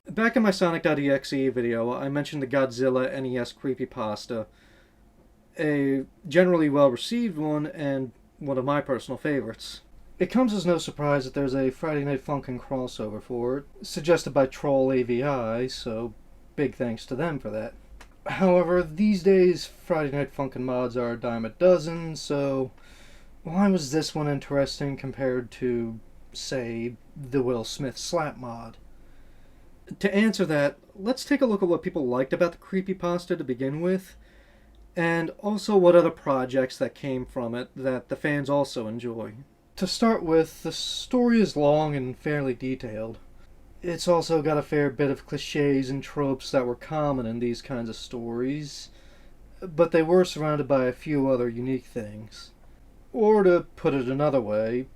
Back in my Sonic.exe video, I mentioned the Godzilla NES Creepypasta, a generally well-received one and one of my personal favorites. It comes as no surprise that there's a Friday Night Funkin' crossover for it, suggested by Troll AVI, so big thanks to them for that. However, these days Friday Night Funkin' mods are a dime a dozen, so why was this one interesting compared to, say, the Will Smith Slap mod? To answer that, let's take a look at what people liked about the creepypasta to begin with, and also what other projects that came from it that the fans also enjoy. To start with, the story is long and fairly detailed. It's also got a fair bit of cliches and tropes that were common in these kinds of stories, but they were surrounded by a few other unique things. Or to put it another way,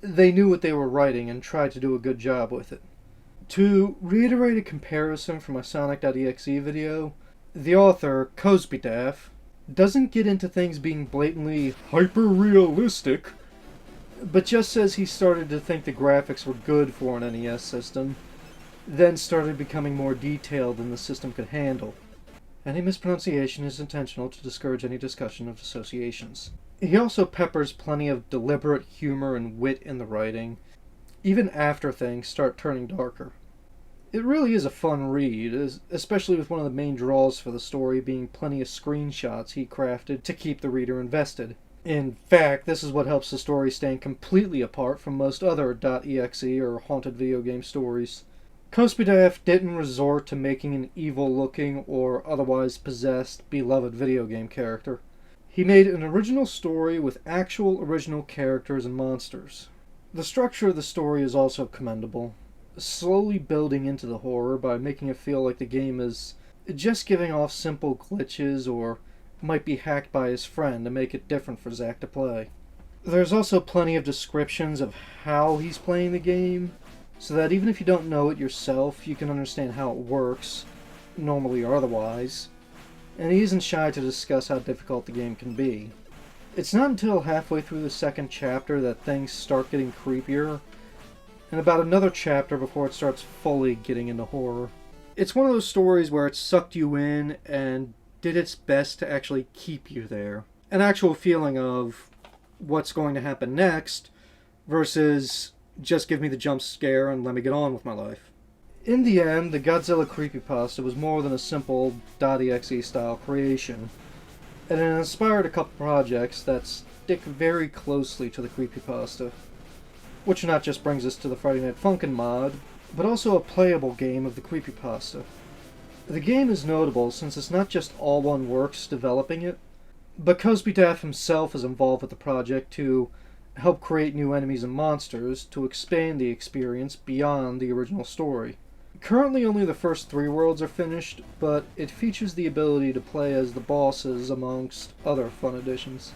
they knew what they were writing and tried to do a good job with it. To reiterate a comparison from my Sonic.exe video, the author, Cospedaf, doesn't get into things being blatantly hyper-realistic, but just says he started to think the graphics were good for an NES system, then started becoming more detailed than the system could handle. Any mispronunciation is intentional to discourage any discussion of associations. He also peppers plenty of deliberate humor and wit in the writing, even after things start turning darker. It really is a fun read, especially with one of the main draws for the story being plenty of screenshots he crafted to keep the reader invested. In fact, this is what helps the story stand completely apart from most other .exe or haunted video game stories. Cospedaf didn't resort to making an evil-looking or otherwise possessed, beloved video game character. He made an original story with actual original characters and monsters. The structure of the story is also commendable, slowly building into the horror by making it feel like the game is just giving off simple glitches or might be hacked by his friend to make it different for Zack to play. There's also plenty of descriptions of how he's playing the game, so that even if you don't know it yourself, you can understand how it works, normally or otherwise, and he isn't shy to discuss how difficult the game can be. It's not until halfway through the second chapter that things start getting creepier, and about another chapter before it starts fully getting into horror. It's one of those stories where it sucked you in and did its best to actually keep you there. An actual feeling of what's going to happen next versus just give me the jump scare and let me get on with my life. In the end, the Godzilla Creepypasta was more than a simple .exe style creation, and it inspired a couple projects that stick very closely to the creepypasta, which not just brings us to the Friday Night Funkin' mod, but also a playable game of the creepypasta. The game is notable since it's not just All One Works developing it, but Cospedaf himself is involved with the project to help create new enemies and monsters to expand the experience beyond the original story. Currently only the first 3 worlds are finished, but it features the ability to play as the bosses amongst other fun additions.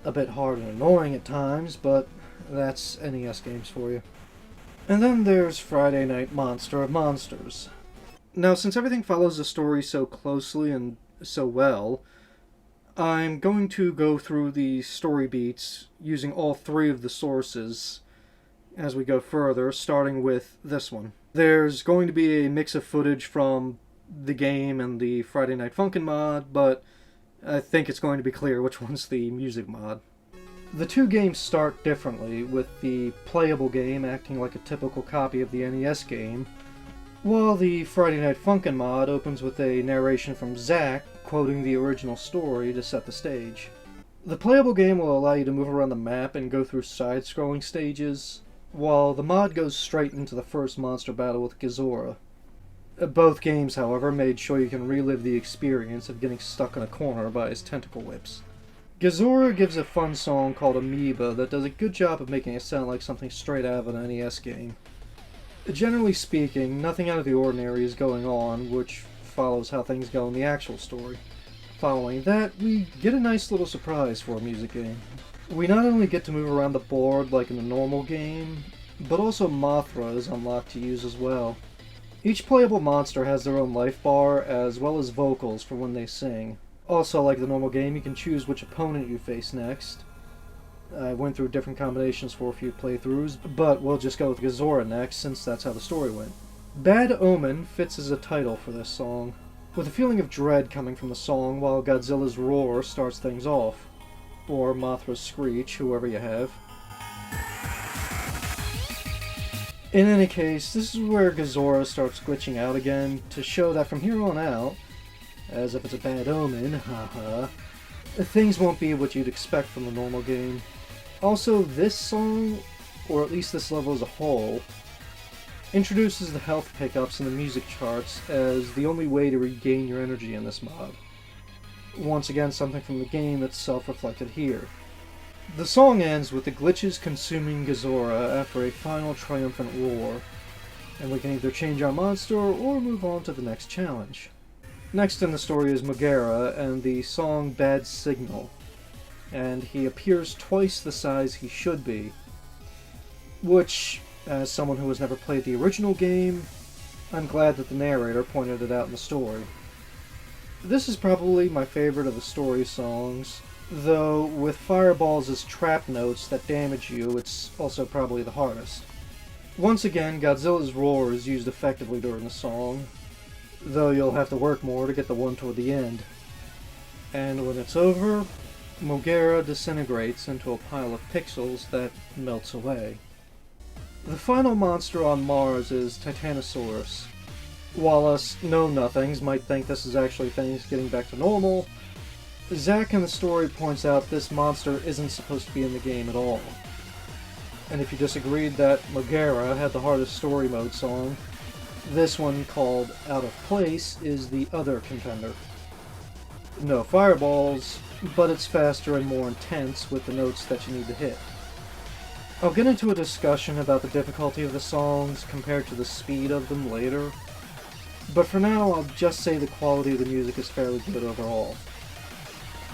A bit hard and annoying at times, but that's NES games for you. And then there's Friday Night Monster of Monsters. Now, since everything follows the story so closely and so well, I'm going to go through the story beats using all 3 of the sources as we go further, starting with this one. There's going to be a mix of footage from the game and the Friday Night Funkin' mod, but I think it's going to be clear which one's the music mod. The 2 games start differently, with the playable game acting like a typical copy of the NES game, while the Friday Night Funkin' mod opens with a narration from Zack quoting the original story to set the stage. The playable game will allow you to move around the map and go through side-scrolling stages, while the mod goes straight into the first monster battle with Godzilla. Both games, however, made sure you can relive the experience of getting stuck in a corner by his tentacle whips. Godzilla gives a fun song called Amoeba that does a good job of making it sound like something straight out of an NES game. Generally speaking, nothing out of the ordinary is going on, which follows how things go in the actual story. Following that, we get a nice little surprise for a music game. We not only get to move around the board like in a normal game, but also Mothra is unlocked to use as well. Each playable monster has their own life bar, as well as vocals for when they sing. Also, like the normal game, you can choose which opponent you face next. I went through different combinations for a few playthroughs, but we'll just go with Godzilla next, since that's how the story went. Bad Omen fits as a title for this song, with a feeling of dread coming from the song while Godzilla's roar starts things off, or Mothra's screech, whoever you have. In any case, this is where Godzilla starts glitching out again, to show that from here on out, as if it's a bad omen, haha, things won't be what you'd expect from the normal game. Also, this song, or at least this level as a whole, introduces the health pickups in the music charts as the only way to regain your energy in this mod. Once again, something from the game itself reflected here. The song ends with the glitches consuming Godzilla after a final triumphant roar, and we can either change our monster or move on to the next challenge. Next in the story is Mogera and the song Bad Signal, and he appears twice the size he should be, which, as someone who has never played the original game, I'm glad that the narrator pointed it out in the story. This is probably my favorite of the story songs, though with fireballs as trap notes that damage you, it's also probably the hardest. Once again, Godzilla's roar is used effectively during the song, though you'll have to work more to get the one toward the end. And when it's over, Mogera disintegrates into a pile of pixels that melts away. The final monster on Mars is Titanosaurus. While us know-nothings might think this is actually things getting back to normal, Zack in the story points out this monster isn't supposed to be in the game at all. And if you disagreed that Mogera had the hardest story mode song, this one, called Out of Place, is the other contender. No fireballs, but it's faster and more intense with the notes that you need to hit. I'll get into a discussion about the difficulty of the songs compared to the speed of them later, but for now I'll just say the quality of the music is fairly good overall.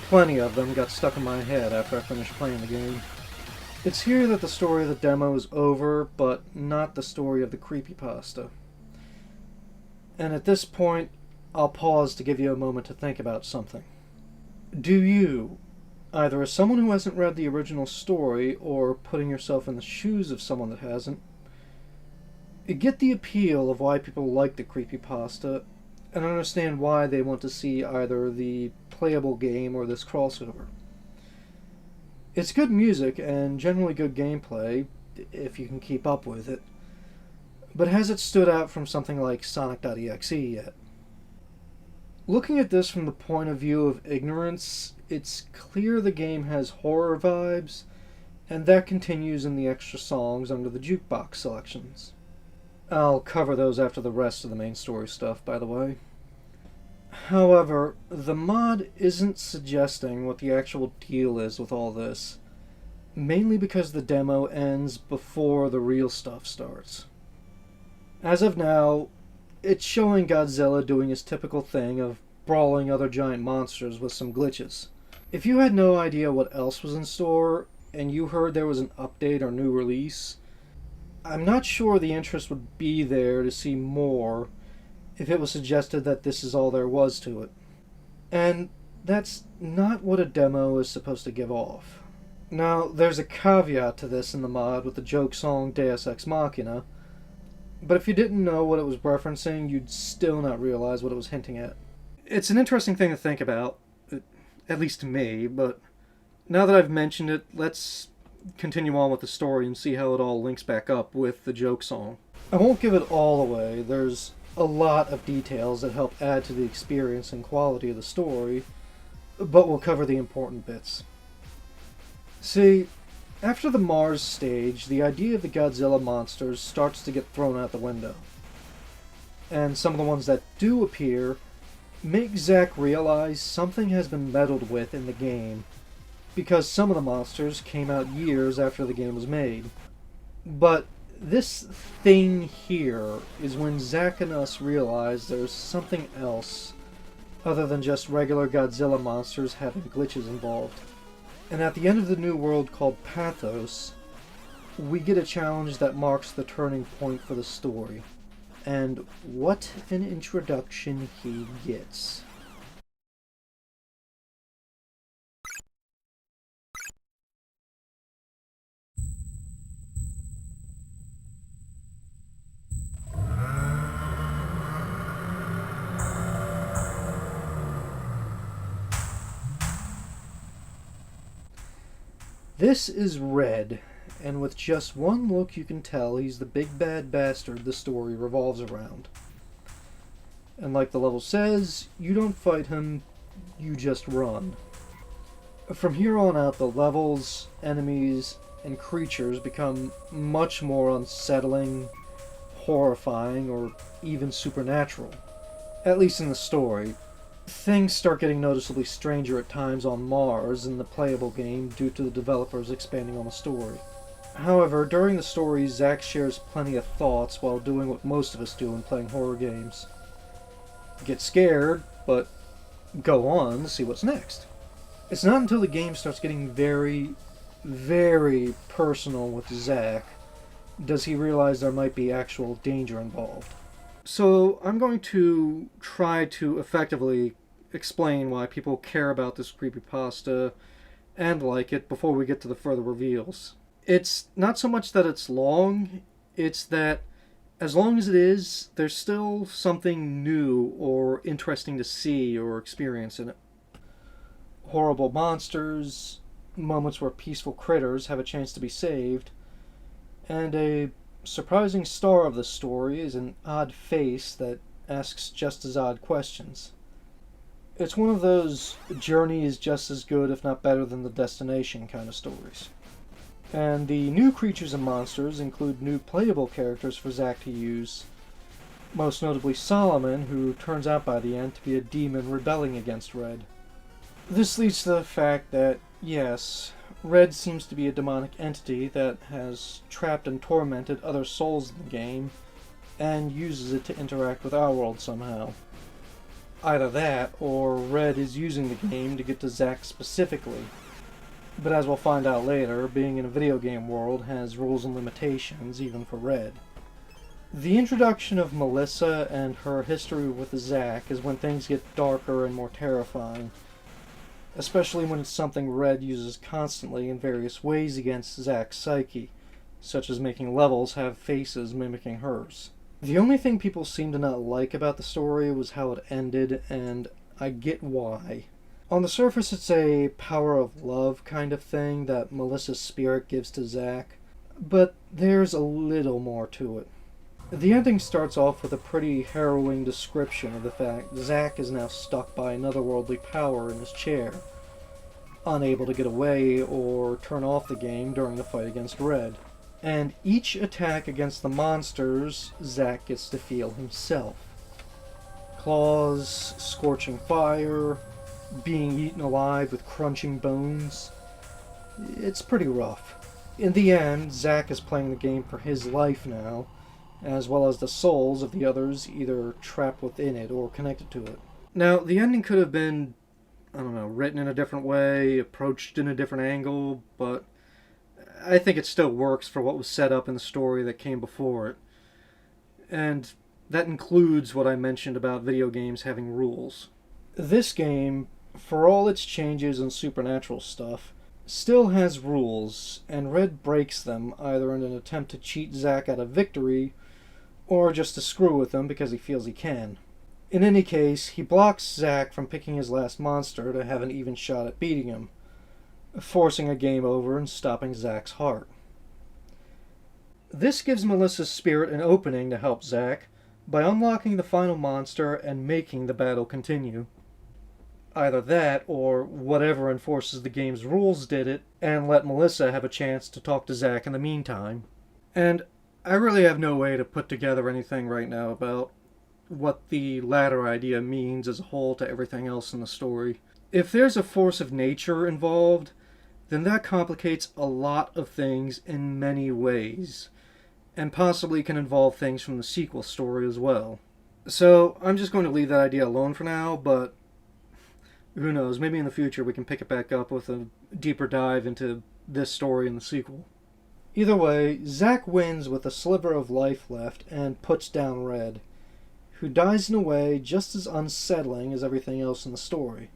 Plenty of them got stuck in my head after I finished playing the game. It's here that the story of the demo is over, but not the story of the creepypasta. And at this point, I'll pause to give you a moment to think about something. Do you, either as someone who hasn't read the original story, or putting yourself in the shoes of someone that hasn't, get the appeal of why people like the creepypasta, and understand why they want to see either the playable game or this crossover? It's good music and generally good gameplay, if you can keep up with it, but has it stood out from something like Sonic.exe yet? Looking at this from the point of view of ignorance, it's clear the game has horror vibes, and that continues in the extra songs under the jukebox selections. I'll cover those after the rest of the main story stuff, by the way. However, the mod isn't suggesting what the actual deal is with all this, mainly because the demo ends before the real stuff starts. As of now, it's showing Godzilla doing his typical thing of brawling other giant monsters with some glitches. If you had no idea what else was in store, and you heard there was an update or new release, I'm not sure the interest would be there to see more if it was suggested that this is all there was to it. And that's not what a demo is supposed to give off. Now, there's a caveat to this in the mod with the joke song Deus Ex Machina, but if you didn't know what it was referencing, you'd still not realize what it was hinting at. It's an interesting thing to think about, at least to me, but now that I've mentioned it, let's continue on with the story and see how it all links back up with the joke song. I won't give it all away. There's a lot of details that help add to the experience and quality of the story, but we'll cover the important bits. See, after the Mars stage, the idea of the Godzilla monsters starts to get thrown out the window. And some of the ones that do appear make Zack realize something has been meddled with in the game, because some of the monsters came out years after the game was made. But this thing here is when Zack and us realize there's something else other than just regular Godzilla monsters having glitches involved. And at the end of the new world called Pathos, we get a challenge that marks the turning point for the story. And what an introduction he gets. This is Red, and with just one look you can tell he's the big bad bastard the story revolves around. And like the level says, you don't fight him, you just run. From here on out, the levels, enemies, and creatures become much more unsettling, horrifying, or even supernatural. At least in the story. Things start getting noticeably stranger at times on Mars in the playable game due to the developers expanding on the story. However, during the story, Zack shares plenty of thoughts while doing what most of us do in playing horror games. Get scared, but go on to see what's next. It's not until the game starts getting very, very personal with Zack does he realize there might be actual danger involved. So I'm going to try to effectively explain why people care about this creepypasta and like it before we get to the further reveals. It's not so much that it's long, it's that as long as it is, there's still something new or interesting to see or experience in it. Horrible monsters, moments where peaceful critters have a chance to be saved, and a surprising star of the story is an odd face that asks just as odd questions. It's one of those journey is just as good, if not better than the destination kind of stories. And the new creatures and monsters include new playable characters for Zack to use, most notably Solomon, who turns out by the end to be a demon rebelling against Red. This leads to the fact that, yes, Red seems to be a demonic entity that has trapped and tormented other souls in the game, and uses it to interact with our world somehow. Either that, or Red is using the game to get to Zack specifically. But as we'll find out later, being in a video game world has rules and limitations, even for Red. The introduction of Melissa and her history with Zack is when things get darker and more terrifying, especially when it's something Red uses constantly in various ways against Zack's psyche, such as making levels have faces mimicking hers. The only thing people seem to not like about the story was how it ended, and I get why. On the surface, it's a power of love kind of thing that Melissa's spirit gives to Zack, but there's a little more to it. The ending starts off with a pretty harrowing description of the fact Zack is now stuck by an otherworldly power in his chair, unable to get away or turn off the game during the fight against Red. And each attack against the monsters, Zack gets to feel himself. Claws, scorching fire, being eaten alive with crunching bones. It's pretty rough. In the end, Zack is playing the game for his life now, as well as the souls of the others either trapped within it or connected to it. Now, the ending could have been, written in a different way, approached in a different angle, but I think it still works for what was set up in the story that came before it. And that includes what I mentioned about video games having rules. This game, for all its changes and supernatural stuff, still has rules, and Red breaks them either in an attempt to cheat Zack out of victory, or just to screw with him because he feels he can. In any case, he blocks Zack from picking his last monster to have an even shot at beating him, forcing a game over and stopping Zack's heart. This gives Melissa's spirit an opening to help Zack by unlocking the final monster and making the battle continue. Either that, or whatever enforces the game's rules did it, and let Melissa have a chance to talk to Zack in the meantime. And I really have no way to put together anything right now about what the latter idea means as a whole to everything else in the story. If there's a force of nature involved, then that complicates a lot of things in many ways, and possibly can involve things from the sequel story as well. So I'm just going to leave that idea alone for now, but who knows, maybe in the future we can pick it back up with a deeper dive into this story and the sequel. Either way, Zack wins with a sliver of life left and puts down Red, who dies in a way just as unsettling as everything else in the story.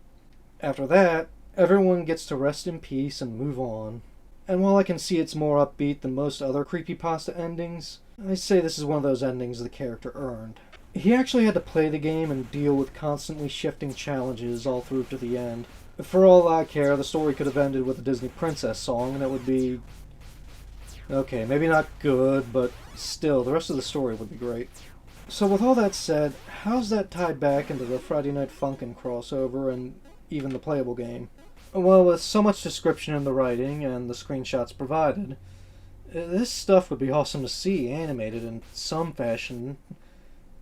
After that, everyone gets to rest in peace and move on. And while I can see it's more upbeat than most other creepypasta endings, I say this is one of those endings the character earned. He actually had to play the game and deal with constantly shifting challenges all through to the end. For all I care, the story could have ended with a Disney Princess song, and it would be... okay, maybe not good, but still, the rest of the story would be great. So with all that said, how's that tied back into the Friday Night Funkin' crossover and even the playable game? Well, with so much description in the writing and the screenshots provided, this stuff would be awesome to see animated in some fashion,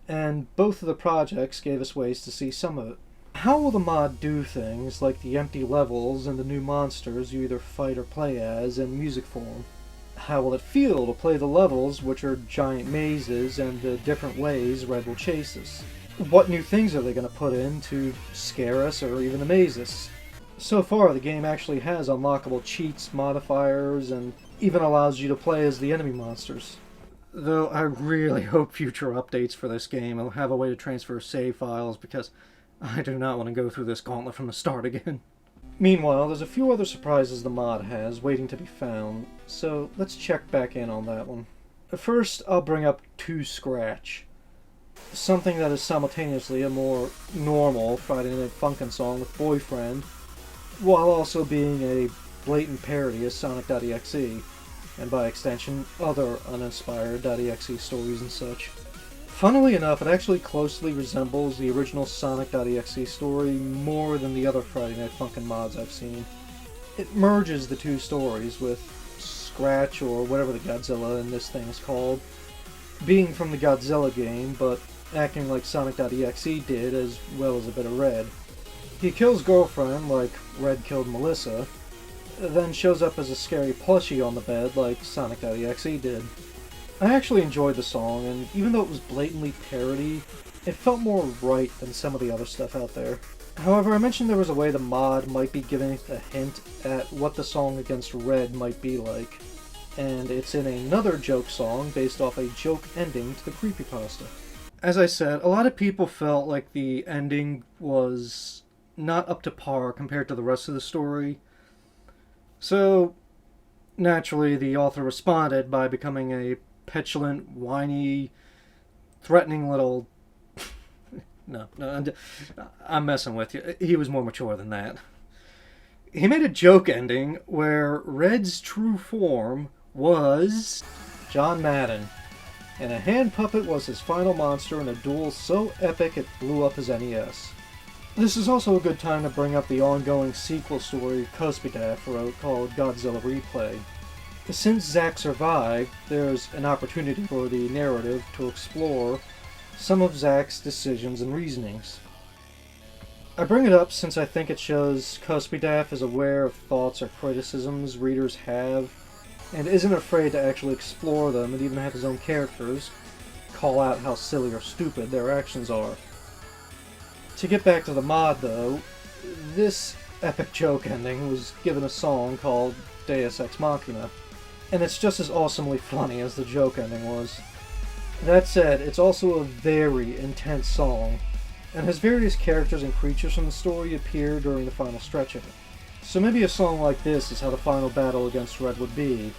and both of the projects gave us ways to see some of it. How will the mod do things like the empty levels and the new monsters you either fight or play as in music form? How will it feel to play the levels, which are giant mazes, and the different ways Red will chase us? What new things are they going to put in to scare us or even amaze us? So far, the game actually has unlockable cheats, modifiers, and even allows you to play as the enemy monsters. Though I really hope future updates for this game will have a way to transfer save files, because I do not want to go through this gauntlet from the start again. Meanwhile, there's a few other surprises the mod has waiting to be found, so let's check back in on that one. First, I'll bring up To Scratch, something that is simultaneously a more normal Friday Night Funkin' song with Boyfriend, while also being a blatant parody of Sonic.exe, and by extension, other uninspired .exe stories and such. Funnily enough, it actually closely resembles the original Sonic.exe story more than the other Friday Night Funkin' mods I've seen. It merges the two stories, with Scratch, or whatever the Godzilla in this thing is called, being from the Godzilla game, but acting like Sonic.exe did, as well as a bit of Red. He kills Girlfriend, like Red killed Melissa, then shows up as a scary plushie on the bed, like Sonic.exe did. I actually enjoyed the song, and even though it was blatantly parody, it felt more right than some of the other stuff out there. However, I mentioned there was a way the mod might be giving a hint at what the song against Red might be like, and it's in another joke song based off a joke ending to the creepypasta. As I said, a lot of people felt like the ending was not up to par compared to the rest of the story, so naturally the author responded by becoming a petulant, whiny, threatening little... No, I'm messing with you. He was more mature than that. He made a joke ending where Red's true form was John Madden, and a hand puppet was his final monster in a duel so epic it blew up his NES. This is also a good time to bring up the ongoing sequel story Cuspidaf wrote called Godzilla Replay. Since Zack survived, there's an opportunity for the narrative to explore some of Zack's decisions and reasonings. I bring it up since I think it shows Cuspidaf is aware of thoughts or criticisms readers have, and isn't afraid to actually explore them and even have his own characters call out how silly or stupid their actions are. To get back to the mod though, this epic joke ending was given a song called Deus Ex Machina, and it's just as awesomely funny as the joke ending was. That said, it's also a very intense song, and has various characters and creatures from the story appear during the final stretch of it. So maybe a song like this is how the final battle against Red would be,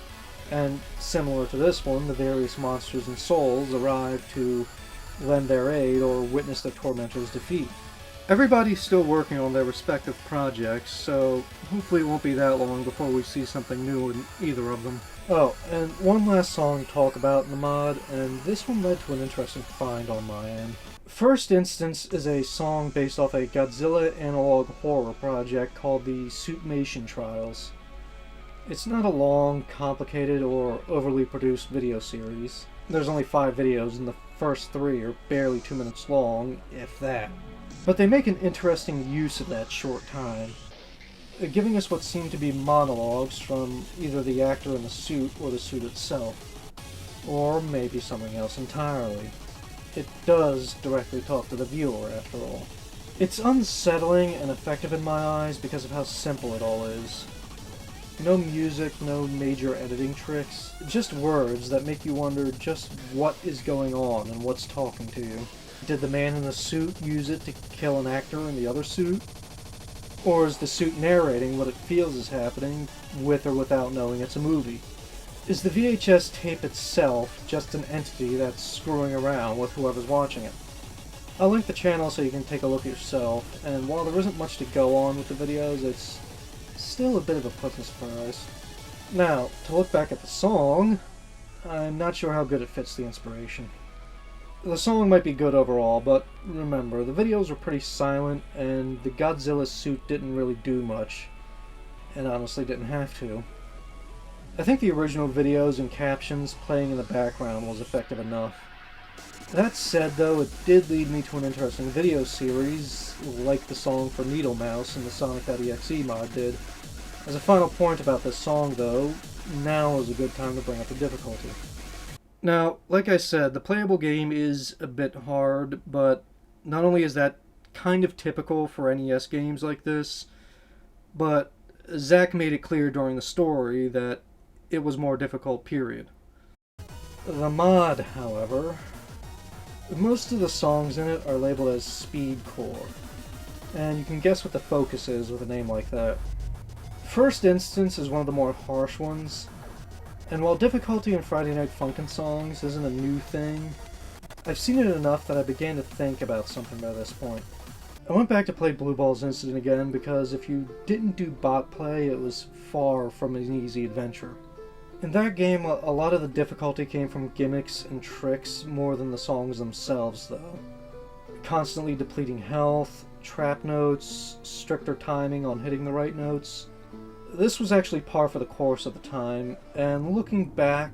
and similar to this one, the various monsters and souls arrive to lend their aid or witness their tormentors' defeat. Everybody's still working on their respective projects, so hopefully it won't be that long before we see something new in either of them. Oh, and one last song to talk about in the mod, and this one led to an interesting find on my end. First Instance is a song based off a Godzilla analog horror project called the Suitmation Trials. It's not a long, complicated, or overly produced video series. There's only 5 videos, and the first 3 are barely 2 minutes long, if that. But they make an interesting use of that short time, giving us what seem to be monologues from either the actor in the suit or the suit itself, or maybe something else entirely. It does directly talk to the viewer, after all. It's unsettling and effective in my eyes because of how simple it all is. No music, no major editing tricks, just words that make you wonder just what is going on and what's talking to you. Did the man in the suit use it to kill an actor in the other suit? Or is the suit narrating what it feels is happening, with or without knowing it's a movie? Is the VHS tape itself just an entity that's screwing around with whoever's watching it? I'll link the channel so you can take a look yourself, and while there isn't much to go on with the videos, it's still a bit of a pleasant surprise. Now, to look back at the song, I'm not sure how good it fits the inspiration. The song might be good overall, but remember, the videos were pretty silent, and the Godzilla suit didn't really do much, and honestly didn't have to. I think the original videos and captions playing in the background was effective enough. That said, though, it did lead me to an interesting video series, like the song for Needle Mouse in the Sonic.exe mod did. As a final point about this song, though, now is a good time to bring up the difficulty. Now, like I said, the playable game is a bit hard, but not only is that kind of typical for NES games like this, but Zack made it clear during the story that it was more difficult, period. The mod, however, most of the songs in it are labeled as speedcore, and you can guess what the focus is with a name like that. First Instance is one of the more harsh ones, and while difficulty in Friday Night Funkin' songs isn't a new thing, I've seen it enough that I began to think about something by this point. I went back to play Blue Balls Incident again because if you didn't do bot play, it was far from an easy adventure. In that game, a lot of the difficulty came from gimmicks and tricks more than the songs themselves, though. Constantly depleting health, trap notes, stricter timing on hitting the right notes. This was actually par for the course at the time, and looking back,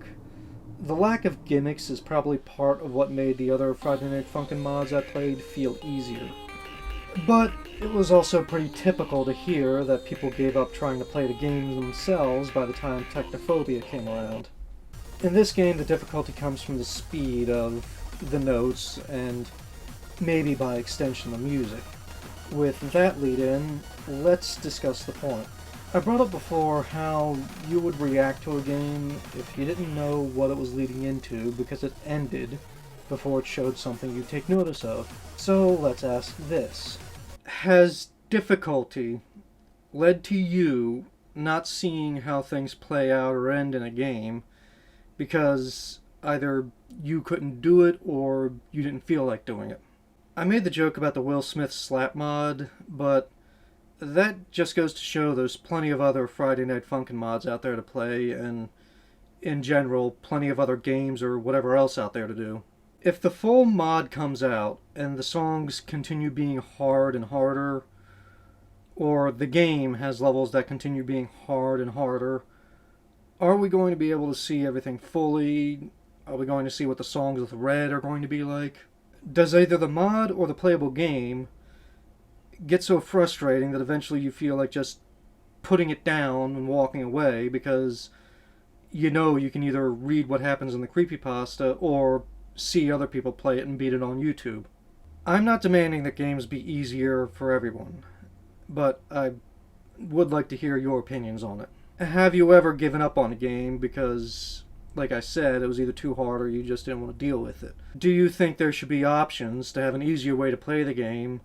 the lack of gimmicks is probably part of what made the other Friday Night Funkin' mods I played feel easier. But it was also pretty typical to hear that people gave up trying to play the game themselves by the time Technophobia came around. In this game, the difficulty comes from the speed of the notes, and maybe by extension the music. With that lead-in, let's discuss the point. I brought up before how you would react to a game if you didn't know what it was leading into because it ended before it showed something you'd take notice of. So let's ask this. Has difficulty led to you not seeing how things play out or end in a game because either you couldn't do it or you didn't feel like doing it? I made the joke about the Will Smith slap mod, but that just goes to show there's plenty of other Friday Night Funkin' mods out there to play, and in general, plenty of other games or whatever else out there to do. If the full mod comes out, and the songs continue being hard and harder, or the game has levels that continue being hard and harder, are we going to be able to see everything fully? Are we going to see what the songs with red are going to be like? Does either the mod or the playable game get so frustrating that eventually you feel like just putting it down and walking away because you know you can either read what happens in the creepypasta or see other people play it and beat it on YouTube? I'm not demanding that games be easier for everyone, but I would like to hear your opinions on it. Have you ever given up on a game because, like I said, it was either too hard or you just didn't want to deal with it? Do you think there should be options to have an easier way to play the game,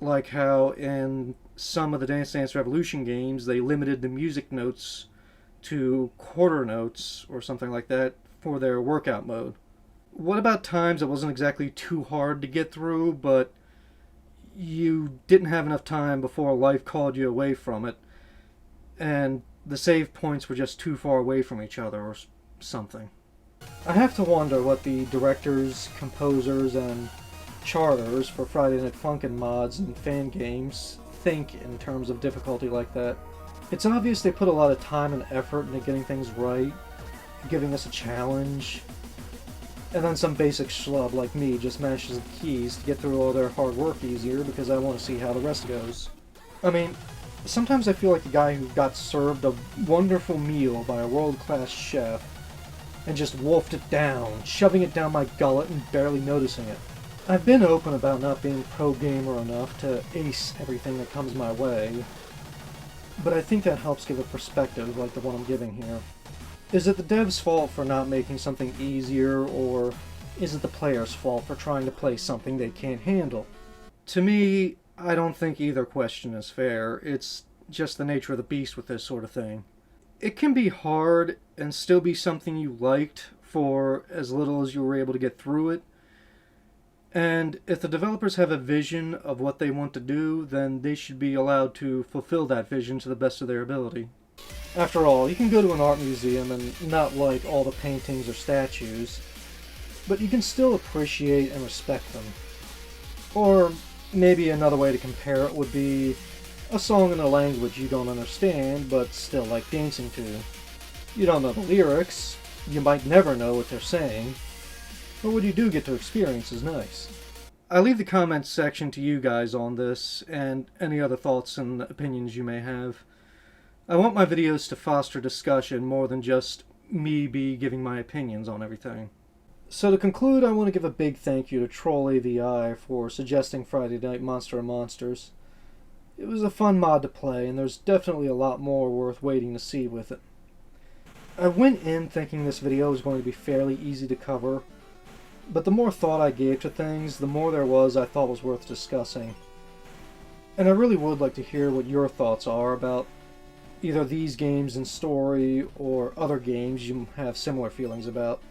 like how in some of the Dance Dance Revolution games they limited the music notes to quarter notes or something like that for their workout mode? What about times it wasn't exactly too hard to get through, but you didn't have enough time before life called you away from it, and the save points were just too far away from each other or something? I have to wonder what the directors, composers, and charters for Friday Night Funkin' mods and fan games think in terms of difficulty like that. It's obvious they put a lot of time and effort into getting things right, giving us a challenge, and then some basic schlub like me just mashes the keys to get through all their hard work easier because I want to see how the rest goes. I mean, sometimes I feel like the guy who got served a wonderful meal by a world-class chef and just wolfed it down, shoving it down my gullet and barely noticing it. I've been open about not being pro-gamer enough to ace everything that comes my way, but I think that helps give a perspective like the one I'm giving here. Is it the dev's fault for not making something easier, or is it the player's fault for trying to play something they can't handle? To me, I don't think either question is fair. It's just the nature of the beast with this sort of thing. It can be hard and still be something you liked for as little as you were able to get through it. And if the developers have a vision of what they want to do, then they should be allowed to fulfill that vision to the best of their ability. After all, you can go to an art museum and not like all the paintings or statues, but you can still appreciate and respect them. Or maybe another way to compare it would be a song in a language you don't understand but still like dancing to. You don't know the lyrics, you might never know what they're saying, but what you do get to experience is nice. I leave the comments section to you guys on this and any other thoughts and opinions you may have. I want my videos to foster discussion more than just me giving my opinions on everything. So to conclude, I want to give a big thank you to Troll AVI for suggesting Friday Night Monster and Monsters. It was a fun mod to play, and there's definitely a lot more worth waiting to see with it. I went in thinking this video was going to be fairly easy to cover, but the more thought I gave to things, the more there was I thought was worth discussing. And I really would like to hear what your thoughts are about either these games in story or other games you have similar feelings about.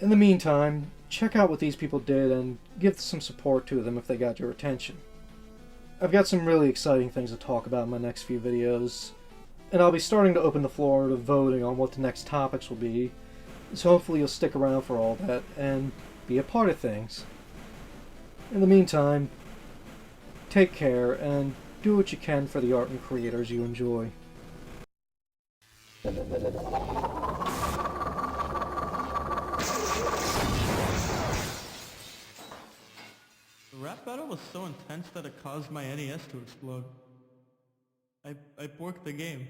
In the meantime, check out what these people did and give some support to them if they got your attention. I've got some really exciting things to talk about in my next few videos, and I'll be starting to open the floor to voting on what the next topics will be, so hopefully you'll stick around for all that and be a part of things. In the meantime, take care and do what you can for the art and creators you enjoy. The rap battle was so intense that it caused my NES to explode. I borked the game.